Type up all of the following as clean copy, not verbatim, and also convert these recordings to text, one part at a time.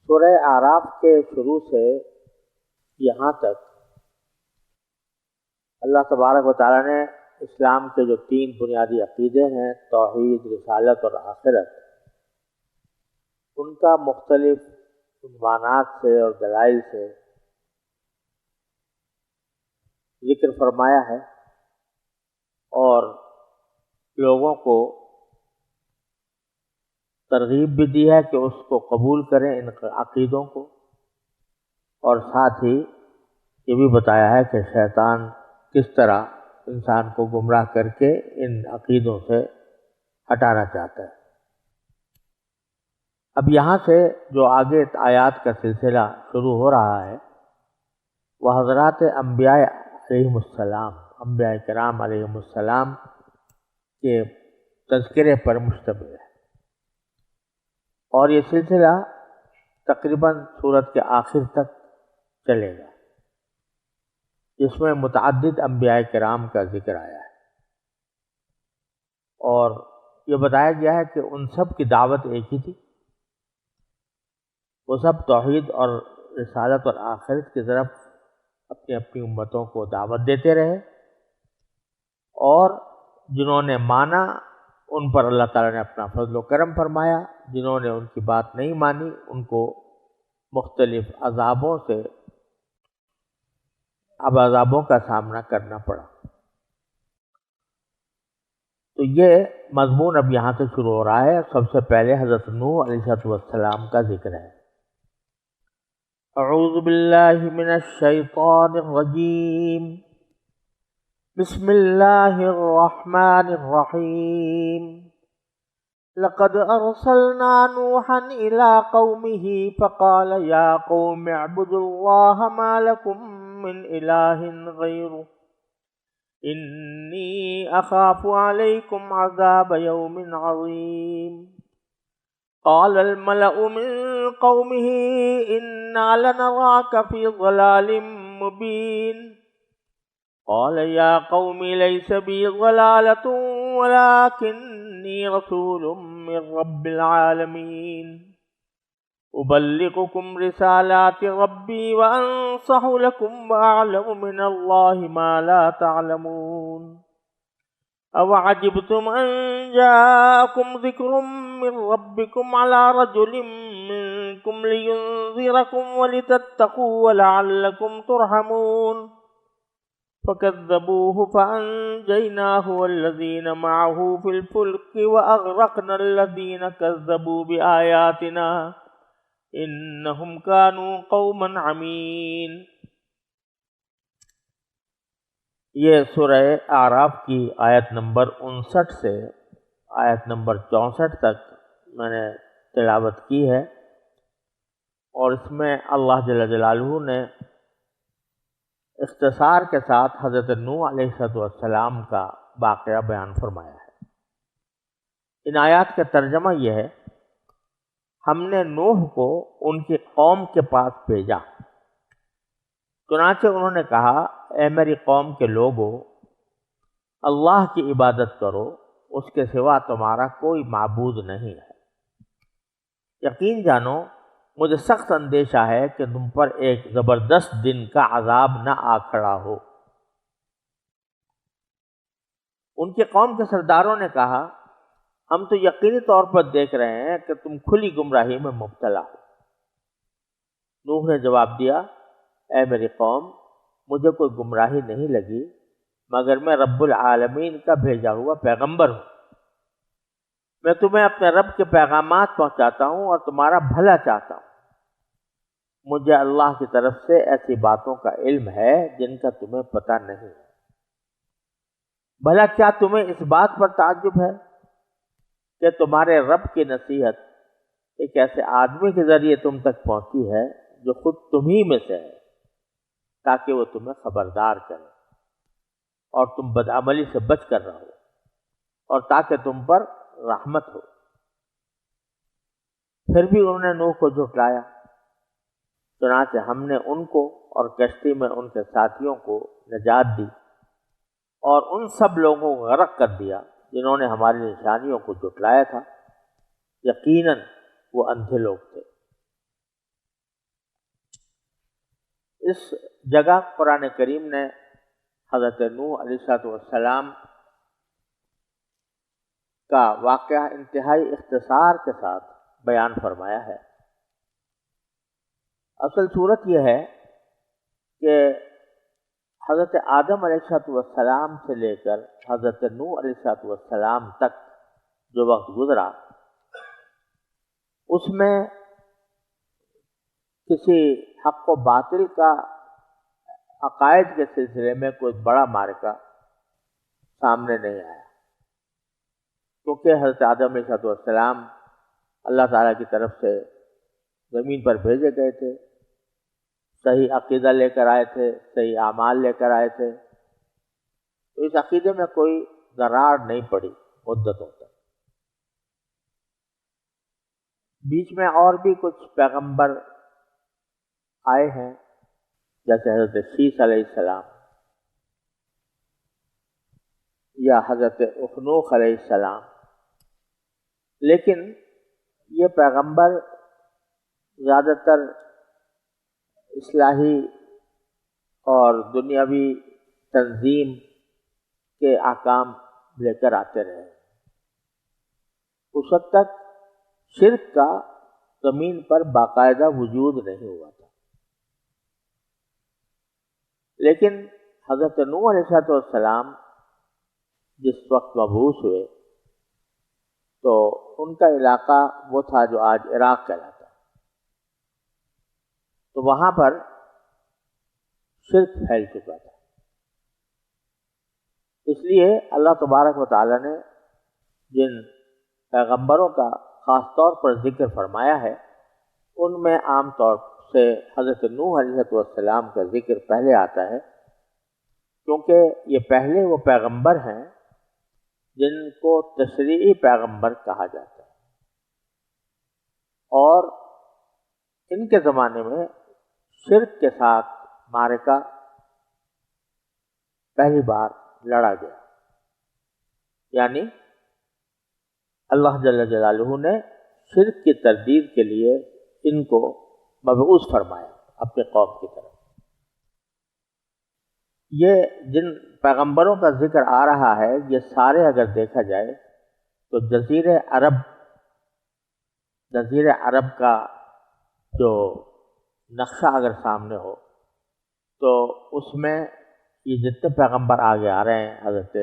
سورہ اعراف کے شروع سے یہاں تک اللہ تبارک و تعالیٰ نے اسلام کے جو 3 بنیادی عقیدے ہیں، توحید، رسالت اور آخرت، ان کا مختلف عنوانات سے اور دلائل سے ذکر فرمایا ہے اور لوگوں کو ترغیب بھی دی ہے کہ اس کو قبول کریں، ان عقیدوں کو، اور ساتھ ہی یہ بھی بتایا ہے کہ شیطان کس طرح انسان کو گمراہ کر کے ان عقیدوں سے ہٹانا چاہتا ہے۔ اب یہاں سے جو آگے آیات کا سلسلہ شروع ہو رہا ہے وہ حضرات انبیاء علیہم السلام، انبیاء کرام علیہم السلام کے تذکرے پر مشتمل ہے، اور یہ سلسلہ تقریباً سورت کے آخر تک چلے گا، جس میں متعدد انبیاء کرام کا ذکر آیا ہے، اور یہ بتایا گیا ہے کہ ان سب کی دعوت ایک ہی تھی، وہ سب توحید اور رسالت اور آخرت کی طرف اپنی اپنی امتوں کو دعوت دیتے رہے، اور جنہوں نے مانا ان پر اللہ تعالیٰ نے اپنا فضل و کرم فرمایا، جنہوں نے ان کی بات نہیں مانی ان کو مختلف عذابوں کا سامنا کرنا پڑا۔ تو یہ مضمون اب یہاں سے شروع ہو رہا ہے۔ سب سے پہلے حضرت نوح علیہ السلام کا ذکر ہے۔ اعوذ باللہ من الشیطان الرجیم، بسم اللہ الرحمن الرحیم۔ لقد ارسلنا نوحا الى قومه فقال یا قوم اعبدوا اللہ ما لکم من الہ غیرہ انی اخاف علیکم عذاب یوم عظیم۔ قال الملأ من قومه انا لنراك في ضلال مبین۔ قال یا قوم لیس بی ضلالة ولکنی رسول من رب العالمین۔ ابلغکم رسالات ربی وانصح لکم واعلم من اللہ ما لا تعلمون۔ اوعجبتم ان جاءکم ذکر من ربکم علی رجل منکم لینذرکم ولتتقوا ولعلکم ترحمون۔ فكذبوه فأنجيناه والذين معه في الفلك وأغرقنا الذين كذبوا بآياتنا إنهم كانوا قوما عمين۔ یہ سورہ اعراف کی آیت نمبر 59 سے آیت نمبر 64 تک میں نے تلاوت کی ہے، اور اس میں اللہ جل جلالہ نے اختصار کے ساتھ حضرت نوح علیہ السلام کا واقعہ بیان فرمایا ہے۔ ان آیات کا ترجمہ یہ ہے، ہم نے نوح کو ان کی قوم کے پاس بھیجا، چنانچہ انہوں نے کہا، اے میری قوم کے لوگو، اللہ کی عبادت کرو، اس کے سوا تمہارا کوئی معبود نہیں ہے۔ یقین جانو مجھے سخت اندیشہ ہے کہ تم پر ایک زبردست دن کا عذاب نہ آ کھڑا ہو۔ ان کی قوم کے سرداروں نے کہا، ہم تو یقینی طور پر دیکھ رہے ہیں کہ تم کھلی گمراہی میں مبتلا ہو۔ نوح نے جواب دیا، اے میری قوم، مجھے کوئی گمراہی نہیں لگی مگر میں رب العالمین کا بھیجا ہوا پیغمبر ہوں۔ میں تمہیں اپنے رب کے پیغامات پہنچاتا ہوں اور تمہارا بھلا چاہتا ہوں۔ مجھے اللہ کی طرف سے ایسی باتوں کا علم ہے جن کا تمہیں پتہ نہیں۔ بھلا کیا تمہیں اس بات پر تعجب ہے کہ تمہارے رب کی نصیحت ایک ایسے آدمی کے ذریعے تم تک پہنچی ہے جو خود تمہیں میں سے ہے، تاکہ وہ تمہیں خبردار کرے اور تم بدعملی سے بچ کر رہو، اور تاکہ تم پر رحمت ہو۔ پھر بھی انہوں نے نوح کو جھٹلایا، چنانچہ ہم نے ان کو اور کشتی میں ان کے ساتھیوں کو نجات دی، اور ان سب لوگوں کو غرق کر دیا جنہوں نے ہماری نشانیوں کو جھٹلایا تھا۔ یقیناً وہ اندھے لوگ تھے۔ اس جگہ قرآن کریم نے حضرت نوح علیہ السلام کا واقعہ انتہائی اختصار کے ساتھ بیان فرمایا ہے۔ اصل صورت یہ ہے کہ حضرت آدم علیہ السلام سے لے کر حضرت نوح علیہ السلام تک جو وقت گزرا، اس میں کسی حق و باطل کا عقائد کے سلسلے میں کوئی بڑا معرکہ سامنے نہیں آیا، کیونکہ حضرت آدم علیہ السلام اللہ تعالیٰ کی طرف سے زمین پر بھیجے گئے تھے، صحیح عقیدہ لے کر آئے تھے، صحیح اعمال لے کر آئے تھے، تو اس عقیدے میں کوئی دراڑ نہیں پڑی مدتوں تک۔ بیچ میں اور بھی کچھ پیغمبر آئے ہیں، جیسے حضرت شیس علیہ السلام یا حضرت اخنوخ علیہ السلام، لیکن یہ پیغمبر زیادہ تر اصلاحی اور دنیاوی تنظیم کے احکام لے کر آتے رہے۔ اس وقت تک شرک کا زمین پر باقاعدہ وجود نہیں ہوا تھا، لیکن حضرت نوح علیہ السلام جس وقت مبعوث ہوئے تو ان کا علاقہ وہ تھا جو آج عراق کہلاتا ہے، تو وہاں پر شرک پھیل چکا تھا۔ اس لیے اللہ تبارک و تعالیٰ نے جن پیغمبروں کا خاص طور پر ذکر فرمایا ہے، ان میں عام طور سے حضرت نوح علیہ السلام کا ذکر پہلے آتا ہے، کیونکہ یہ پہلے وہ پیغمبر ہیں جن کو تشریعی پیغمبر کہا جاتا ہے، اور ان کے زمانے میں شرک کے ساتھ معرکہ پہلی بار لڑا گیا، یعنی اللہ جل جلالہ نے شرک کی تردید کے لیے ان کو مبعوث فرمایا اپنے قوم کی طرف۔ یہ جن پیغمبروں کا ذکر آ رہا ہے، یہ سارے اگر دیکھا جائے تو جزیرہ عرب کا جو نقشہ اگر سامنے ہو تو اس میں یہ جتنے پیغمبر آگے آ رہے ہیں، حضرت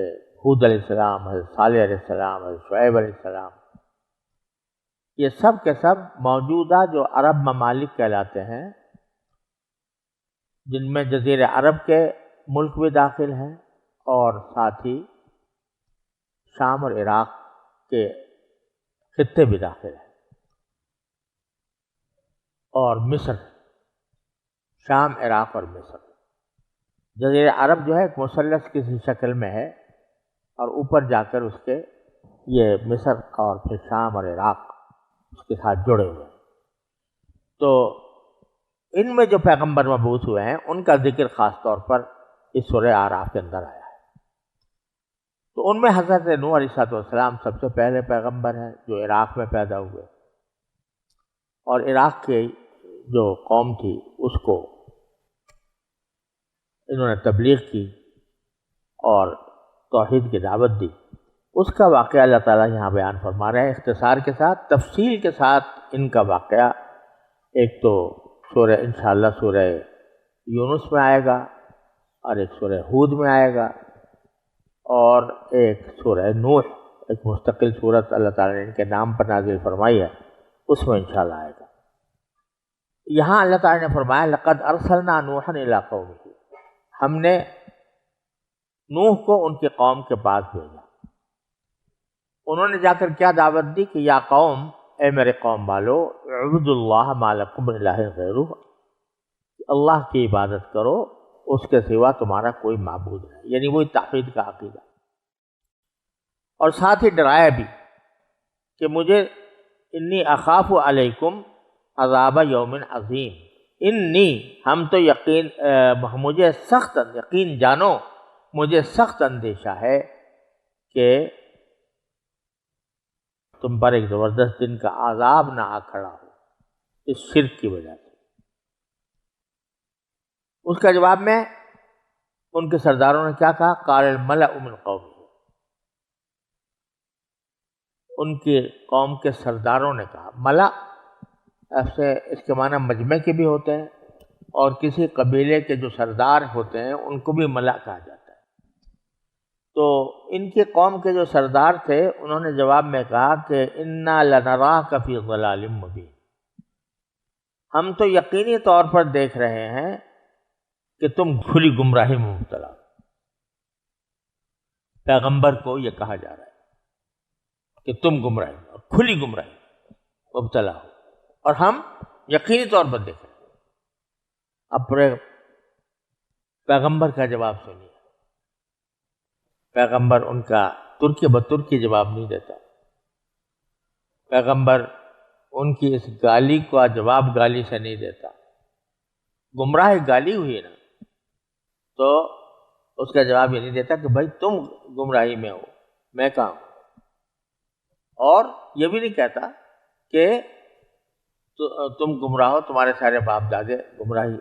ہود علیہ السلام، حضرت صالح علیہ السلام، حضرت شعیب علیہ السلام، یہ سب کے سب موجودہ جو عرب ممالک کہلاتے ہیں، جن میں جزیرہ عرب کے ملک بھی داخل ہیں اور ساتھ ہی شام اور عراق کے خطے بھی داخل ہیں، اور مصر، شام، عراق اور مصر۔ جزیرہ عرب جو ہے ایک مثلث کسی شکل میں ہے، اور اوپر جا کر اس کے یہ مصر اور پھر شام اور عراق اس کے ساتھ جڑے ہوئے ہیں۔ تو ان میں جو پیغمبر مبعوث ہوئے ہیں ان کا ذکر خاص طور پر اس سورہ اعراف کے اندر آیا ہے۔ تو ان میں حضرت نوح علیہ السلام سب سے پہلے پیغمبر ہیں جو عراق میں پیدا ہوئے، اور عراق کی جو قوم تھی اس کو انہوں نے تبلیغ کی اور توحید کی دعوت دی۔ اس کا واقعہ اللہ تعالیٰ یہاں بیان فرما رہے ہیں اختصار کے ساتھ، تفصیل کے ساتھ ان کا واقعہ ایک تو سورہ انشاءاللہ سورہ یونس میں آئے گا، اور ایک سورہ ہود میں آئے گا، اور ایک سورہ نوح، ایک مستقل سورت اللہ تعالیٰ نے ان کے نام پر نازل فرمائی ہے، اس میں انشاءاللہ آئے گا۔ یہاں اللہ تعالیٰ نے فرمایا لقد ارسلنا نوحا الی قومہ، ہم نے نوح کو ان کی قوم کے پاس بھیجا۔ انہوں نے جا کر کیا دعوت دی کہ یا قوم، اے میرے قوم والو، اعبدوا اللہ ما لکم من الہ غیرہ، اللہ کی عبادت کرو، اس کے سوا تمہارا کوئی معبود نہیں، یعنی وہی توحید کا عقیدہ۔ اور ساتھ ہی ڈرایا بھی کہ مجھے انی اخاف علیکم عذاب یوم عظیم، انی، ہم تو یقین، مجھے سخت یقین جانو، مجھے سخت اندیشہ ہے کہ تم پر ایک زبردست دن کا عذاب نہ آ کھڑا ہو اس شرک کی وجہ سے۔ اس کا جواب میں ان کے سرداروں نے کیا کہا؟ قال الملأ من قوم، ان کی قوم کے سرداروں نے کہا. ملا ایسے اس کے معنی مجمع کے بھی ہوتے ہیں، اور کسی قبیلے کے جو سردار ہوتے ہیں ان کو بھی ملا کہا جاتا ہے. تو ان کی قوم کے جو سردار تھے انہوں نے جواب میں کہا کہ انا لنراک فی ضلال مبین، ہم تو یقینی طور پر دیکھ رہے ہیں کہ تم کھلی گمراہی میں مبتلا ہو. پیغمبر کو یہ کہا جا رہا ہے کہ تم گمراہی میں، کھلی گمراہی میں مبتلا ہو، اور ہم یقینی طور پر دیکھ رہے ہیں. اب پیغمبر کا جواب سنیے. پیغمبر ان کا ترکی بترکی جواب نہیں دیتا. پیغمبر ان کی اس گالی کا جواب گالی سے نہیں دیتا. گمراہ گالی ہوئی نا تو اس کا جواب یہ نہیں دیتا کہ بھائی تم گمراہی میں ہو، میں کہاں ہوں. اور یہ بھی نہیں کہتا کہ تم گمراہ ہو، تمہارے سارے باپ دادے گمراہی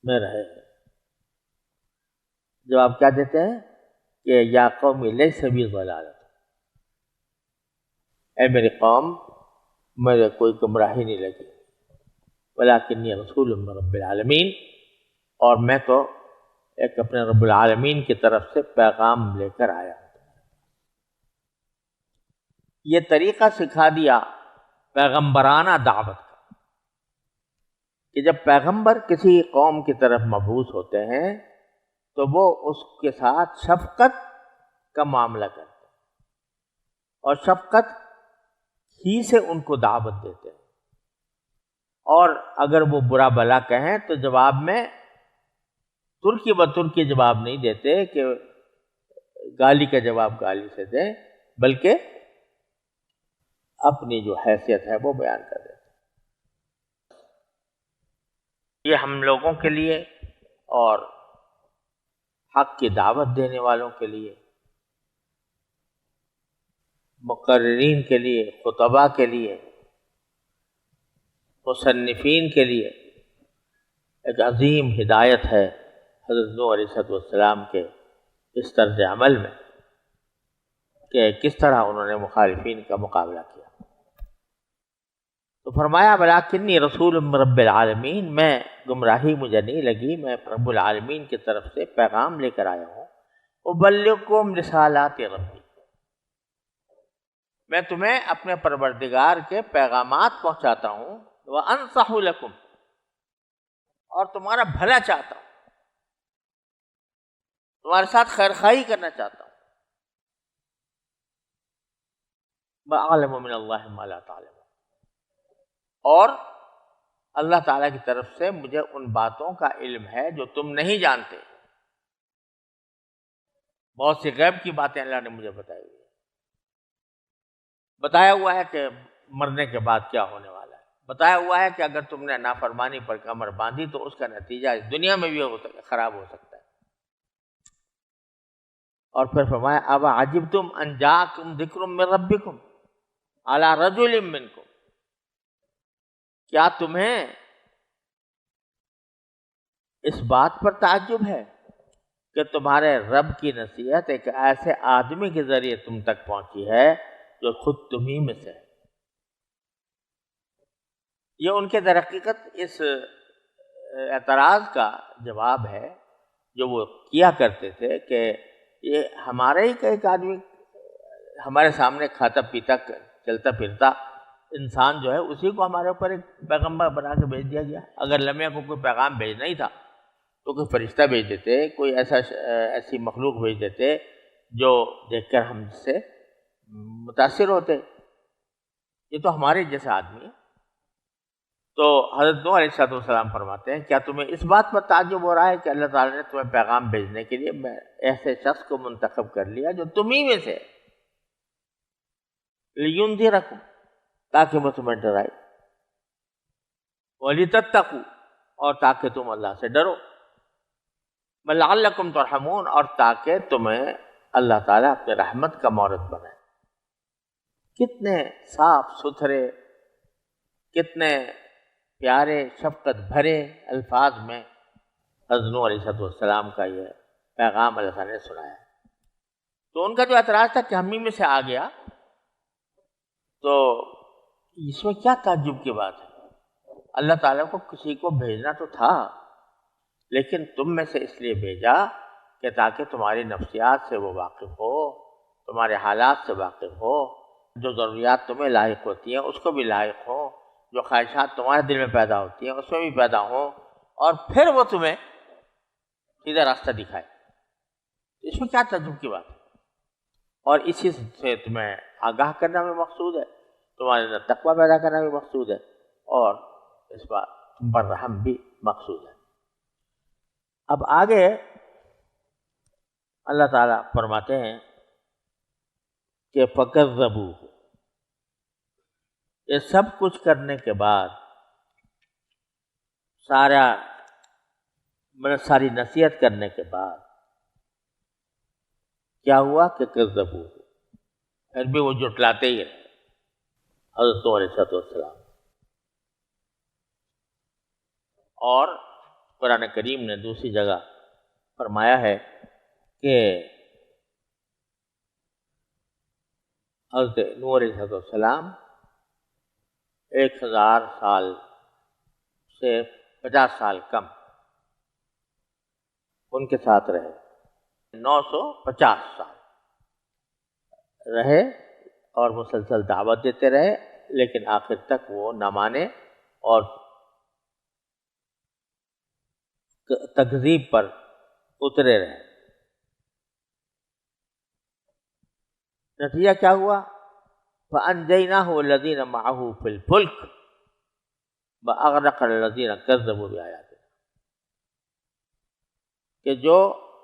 میں رہے ہیں. جواب کیا دیتے ہیں کہ یا قوم لیس بی ضلالۃ، اے میری قوم میرے کوئی گمراہی نہیں لگی، ولکنی رسول من رب العالمین، اور میں تو ایک اپنے رب العالمین کی طرف سے پیغام لے کر آیا ہوں. یہ طریقہ سکھا دیا پیغمبرانہ دعوت کا کہ جب پیغمبر کسی قوم کی طرف مبعوث ہوتے ہیں تو وہ اس کے ساتھ شفقت کا معاملہ کرتے ہیں اور شفقت ہی سے ان کو دعوت دیتے ہیں. اور اگر وہ برا بلا کہیں تو جواب میں ترکی بترکی جواب نہیں دیتے کہ گالی کا جواب گالی سے دیں، بلکہ اپنی جو حیثیت ہے وہ بیان کر دیتے. یہ ہم لوگوں کے لیے اور حق کی دعوت دینے والوں کے لیے، مقررین کے لیے، خطباء کے لیے، مصنفین کے لیے ایک عظیم ہدایت ہے حضرت نوح علیہ السلام کے اس طرز عمل میں کہ کس طرح انہوں نے مخالفین کا مقابلہ کیا. تو فرمایا ولکنی رسول من رب العالمین، میں گمراہی مجھے نہیں لگی، میں رب العالمین کی طرف سے پیغام لے کر آیا ہوں. ابلغکم رسالات ربی، میں تمہیں اپنے پروردگار کے پیغامات پہنچاتا ہوں. وانصح لکم، اور تمہارا بھلا چاہتا ہوں، تمہارے ساتھ خیر خواہی کرنا چاہتا ہوں. وَأَعْلَمُ مِنَ اللَّهِ مَا لَا تَعْلَمُونَ، اور اللہ تعالیٰ کی طرف سے مجھے ان باتوں کا علم ہے جو تم نہیں جانتے. بہت سی غیب کی باتیں اللہ نے مجھے بتائی ہوئی، بتایا ہوا ہے کہ مرنے کے بعد کیا ہونے والا ہے، بتایا ہوا ہے کہ اگر تم نے نافرمانی پر کمر باندھی تو اس کا نتیجہ دنیا میں بھی خراب ہو سکتا ہے. اور پھر فرمایا اب عجبتم ان جاءکم ذکر من ربکم علی رجل منکم، کیا تمہیں اس بات پر تعجب ہے کہ تمہارے رب کی نصیحت ایک ایسے آدمی کے ذریعے تم تک پہنچی ہے جو خود تمہیں میں سے ہے. یہ ان کے در حقیقت اس اعتراض کا جواب ہے جو وہ کیا کرتے تھے کہ یہ ہمارے ہی کا ایک آدمی ہمارے سامنے کھاتا پیتا چلتا پھرتا انسان جو ہے اسی کو ہمارے اوپر ایک پیغمبر بنا کے بھیج دیا گیا. اگر لمحے کو کوئی پیغام بھیجنا ہی تھا تو کوئی فرشتہ بھیج دیتے، کوئی ایسی مخلوق بھیج دیتے جو دیکھ کر ہم سے متاثر ہوتے. یہ تو ہمارے جیسا آدمی ہے. تو حضرت نوح علیہ السلام فرماتے ہیں کیا تمہیں اس بات پر تعجب ہو رہا ہے کہ اللہ تعالیٰ نے تمہیں پیغام بھیجنے کے لیے میں ایسے شخص کو منتخب کر لیا جو تمہیں میں سے لِيُنذِرَكُمْ، تاکہ وہ تمہیں ڈرائے، وَلِتَتَّقُوا، اور تاکہ تم اللہ سے ڈرو، وَلَعَلَّكُمْ تُرْحَمُونَ، اور تاکہ تمہیں اللہ تعالیٰ اپنے رحمت کا مورد بنائے. کتنے صاف ستھرے، کتنے پیارے شفقت بھرے الفاظ میں حضرت نوح علیہ السلام کا یہ پیغام اللہ تعالیٰ نے سنایا۔ تو ان کا جو اعتراض تھا کہ ہم ہی میں سے آ گیا، تو اس میں کیا تعجب کی بات ہے؟ اللہ تعالیٰ کو کسی کو بھیجنا تو تھا، لیکن تم میں سے اس لیے بھیجا کہ تاکہ تمہاری نفسیات سے وہ واقف ہو، تمہارے حالات سے واقف ہو، جو ضروریات تمہیں لاحق ہوتی ہیں اس کو بھی لاحق ہو، جو خواہشات تمہارے دل میں پیدا ہوتی ہیں اس میں بھی پیدا ہوں، اور پھر وہ تمہیں سیدھا راستہ دکھائے۔ اس میں کیا تعجب کی بات ہے؟ اور اسی سے تمہیں آگاہ کرنا بھی مقصود ہے، تمہارے اندر تقویٰ پیدا کرنا بھی مقصود ہے، اور اس بات تم پر رحم بھی مقصود ہے۔ اب آگے اللہ تعالیٰ فرماتے ہیں کہ فَكَذَّبُوهُ، یہ سب کچھ کرنے کے بعد، ساری نصیحت کرنے کے بعد کیا ہوا کہ کذبوہ، پھر بھی وہ جھٹلاتے ہی رہے حضرت نوح علیہ السلام۔ اور قرآن کریم نے دوسری جگہ فرمایا ہے کہ حضرت نوح علیہ السلام 1000 سال سے 50 سال کم ان کے ساتھ رہے، 950 سال رہے اور مسلسل دعوت دیتے رہے، لیکن آخر تک وہ نہ مانے اور تکذیب پر اترے رہے۔ نتیجہ کیا ہوا؟ فَأَنْجَيْنَاهُ وَالَّذِينَ مَعَهُ فِي الْفُلْكِ وَأَغْرَقْنَا الَّذِينَ كَذَّبُوا بِآيَاتِنَا، کہ جو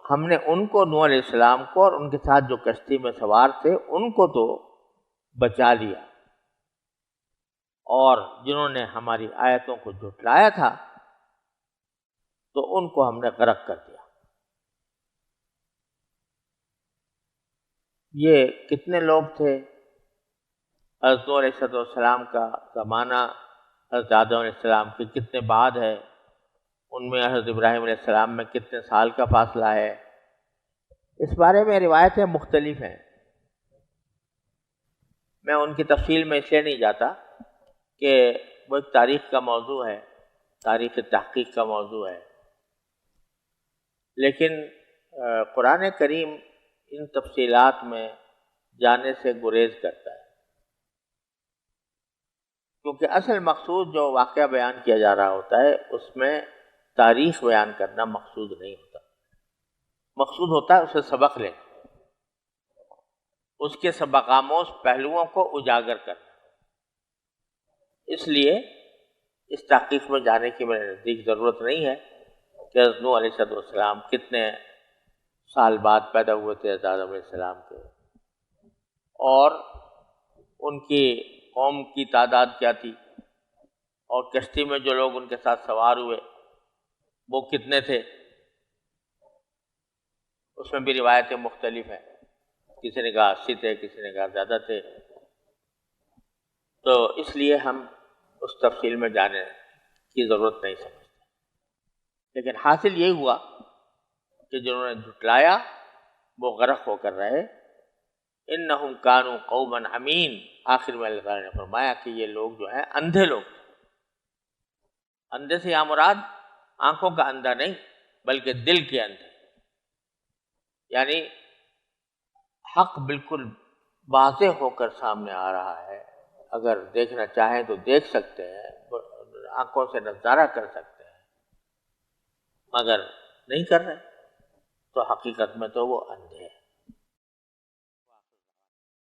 ہم نے ان کو، نوح علیہ السلام کو اور ان کے ساتھ جو کشتی میں سوار تھے ان کو تو بچا لیا، اور جنہوں نے ہماری آیتوں کو جھٹلایا تھا تو ان کو ہم نے غرق کر دیا۔ یہ کتنے لوگ تھے؟ حضرت نوح علیہ السلام کا زمانہ حضرت آدم علیہ السلام کے کتنے بعد ہے، ان میں حضرت ابراہیم علیہ السلام میں کتنے سال کا فاصلہ ہے، اس بارے میں روایتیں مختلف ہیں۔ میں ان کی تفصیل میں اس لیے نہیں جاتا کہ وہ ایک تاریخ کا موضوع ہے، تاریخ تحقیق کا موضوع ہے، لیکن قرآن کریم ان تفصیلات میں جانے سے گریز کرتا ہے، کیونکہ اصل مقصود جو واقعہ بیان کیا جا رہا ہوتا ہے اس میں تاریخ بیان کرنا مقصود نہیں ہوتا، مقصود ہوتا ہے اسے سبق لینا، اس کے سبق آموز پہلوؤں کو اجاگر کرنا۔ اس لیے اس تحقیق میں جانے کی میرے نزدیک ضرورت نہیں ہے کہ حضرت نوح علیہ السلام کتنے سال بعد پیدا ہوئے تھے حضرت آدم علیہ السلام کے، اور ان کی قوم کی تعداد کیا تھی، اور کشتی میں جو لوگ ان کے ساتھ سوار ہوئے وہ کتنے تھے، اس میں بھی روایتیں مختلف ہیں، کسی نے کہا 80 تھے، کسی نے کہا زیادہ تھے، تو اس لیے ہم اس تفصیل میں جانے کی ضرورت نہیں سمجھتے، لیکن حاصل یہ ہوا کہ جنہوں نے جھٹلایا وہ غرق ہو کر رہے۔ انہم کانوا قوما عمین، آخر میں اللہ تعالیٰ نے فرمایا کہ یہ لوگ جو ہیں اندھے لوگ، اندھے سے یہاں مراد آنکھوں کا اندھا نہیں بلکہ دل کے اندھے، یعنی حق بالکل واضح ہو کر سامنے آ رہا ہے، اگر دیکھنا چاہیں تو دیکھ سکتے ہیں، آنکھوں سے نظارہ کر سکتے ہیں، مگر نہیں کر رہے، تو حقیقت میں تو وہ اندھے ہیں۔